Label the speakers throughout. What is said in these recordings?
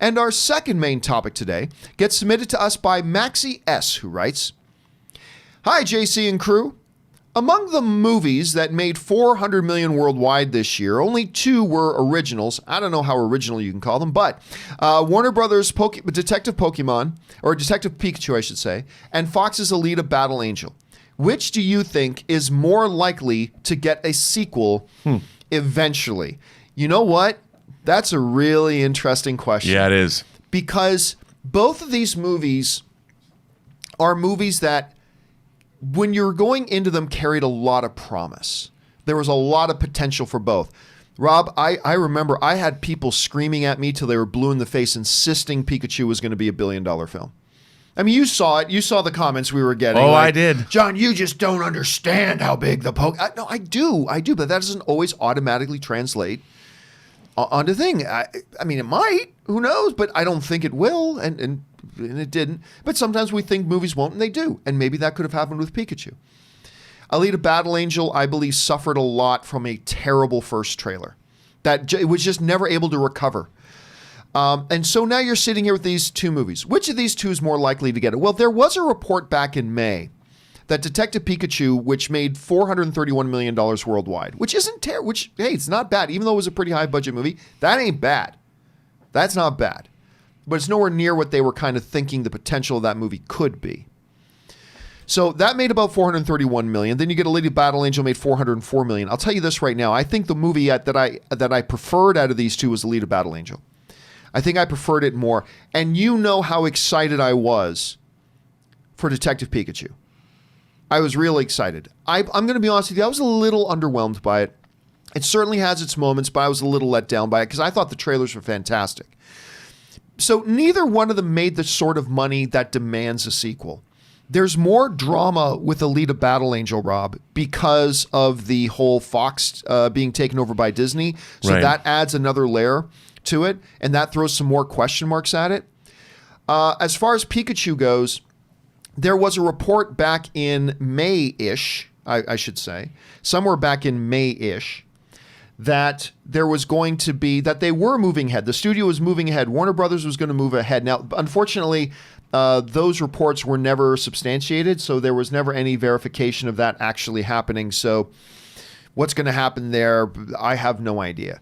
Speaker 1: And our second main topic today gets submitted to us by Maxi S, who writes, "Hi, JC and crew. Among the movies that made $400 million worldwide this year, only 2 were originals. I don't know how original you can call them, but Warner Brothers' Detective Pokemon, or Detective Pikachu, I should say, and Fox's Alita Battle Angel. Which do you think is more likely to get a sequel eventually?" You know what? That's a really interesting question.
Speaker 2: Yeah, it is.
Speaker 1: Because both of these movies are movies that, when you're going into them, carried a lot of promise. There was a lot of potential for both. Rob, I remember I had people screaming at me till they were blue in the face, insisting Pikachu was going to be $1 billion film. I mean, you saw it. You saw the comments we were getting.
Speaker 2: Oh,
Speaker 1: like,
Speaker 2: I did.
Speaker 1: "John, you just don't understand how big the No, I do, but that doesn't always automatically translate onto thing. I mean, it might. Who knows? But I don't think it will, and it didn't. But sometimes we think movies won't, and they do. And maybe that could have happened with Pikachu. Alita Battle Angel, I believe, suffered a lot from a terrible first trailer. That it was just never able to recover. And so now you're sitting here with these 2 movies. Which of these 2 is more likely to get it? Well, there was a report back in May that Detective Pikachu, which made $431 million worldwide, which isn't terrible, hey, it's not bad. Even though it was a pretty high budget movie, that ain't bad. That's not bad. But it's nowhere near what they were kind of thinking the potential of that movie could be. So that made about $431 million. Then you get Alita Battle Angel, made $404 million. I'll tell you this right now. I think the movie that I preferred out of these 2 was Alita Battle Angel. I think I preferred it more. And you know how excited I was for Detective Pikachu. I was really excited. I'm going to be honest with you. I was a little underwhelmed by it. It certainly has its moments, but I was a little let down by it because I thought the trailers were fantastic. So neither one of them made the sort of money that demands a sequel. There's more drama with Alita Battle Angel, Rob, because of the whole Fox being taken over by Disney. So that adds another layer to it, and that throws some more question marks at it. As far as Pikachu goes, there was a report back in May-ish, I should say, somewhere back in May-ish, that there was going to be, that they were moving ahead. The studio was moving ahead. Warner Brothers was going to move ahead. Now, unfortunately, those reports were never substantiated, so there was never any verification of that actually happening. So what's going to happen there, I have no idea.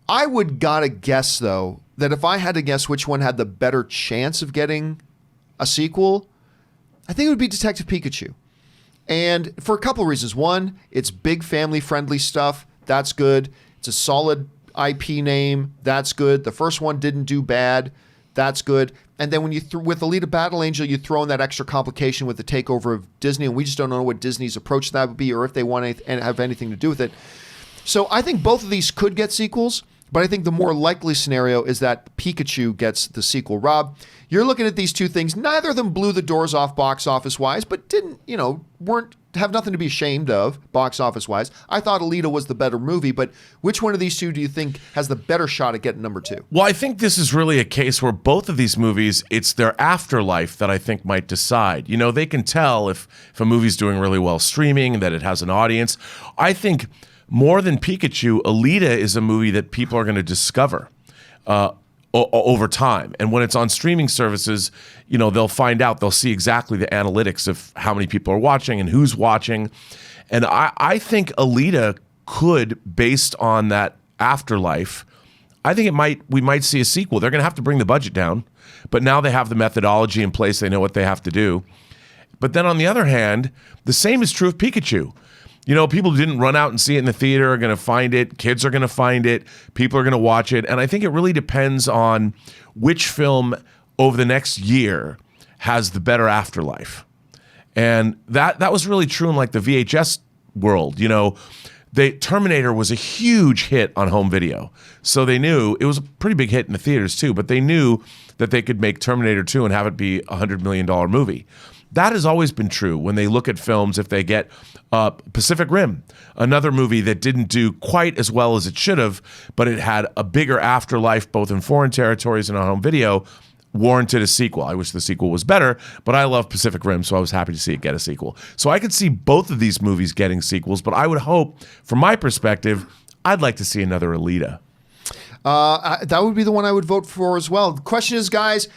Speaker 1: I would gotta guess, though, that if I had to guess which one had the better chance of getting a sequel, I think it would be Detective Pikachu. And for a couple of reasons. One, it's big family-friendly stuff. That's good. It's a solid IP name. That's good. The first one didn't do bad. That's good. And then when you with Alita Battle Angel, you throw in that extra complication with the takeover of Disney, and we just don't know what Disney's approach to that would be or if they want to have anything to do with it. So I think both of these could get sequels, but I think the more likely scenario is that Pikachu gets the sequel. Rob, you're looking at these 2 things. Neither of them blew the doors off box office-wise, but have nothing to be ashamed of box office-wise. I thought Alita was the better movie, but which one of these 2 do you think has the better shot at getting number 2?
Speaker 2: Well, I think this is really a case where both of these movies, it's their afterlife that I think might decide. You know, they can tell if a movie's doing really well streaming, that it has an audience. I think more than Pikachu, Alita is a movie that people are going to discover over time. And when it's on streaming services, you know, they'll find out, they'll see exactly the analytics of how many people are watching and who's watching. And I think Alita could, based on that afterlife, I think we might see a sequel. They're going to have to bring the budget down, but now they have the methodology in place. They know what they have to do. But then on the other hand, the same is true of Pikachu. You know, people who didn't run out and see it in the theater are going to find it. Kids are going to find it. People are going to watch it. And I think it really depends on which film over the next year has the better afterlife. And that was really true in like the VHS world. You know, Terminator was a huge hit on home video. So they knew it was a pretty big hit in the theaters too, but they knew that they could make Terminator 2 and have it be a $100 million movie. That has always been true when they look at films. If they get Pacific Rim, another movie that didn't do quite as well as it should have, but it had a bigger afterlife both in foreign territories and on home video, warranted a sequel. I wish the sequel was better, but I love Pacific Rim, so I was happy to see it get a sequel. So I could see both of these movies getting sequels, but I would hope, from my perspective, I'd like to see another Alita.
Speaker 1: That would be the one I would vote for as well. The question is, guys,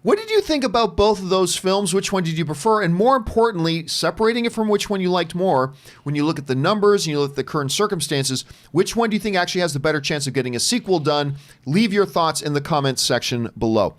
Speaker 1: what did you think about both of those films? Which one did you prefer? And more importantly, separating it from which one you liked more, when you look at the numbers and you look at the current circumstances, which one do you think actually has the better chance of getting a sequel done? Leave your thoughts in the comments section below.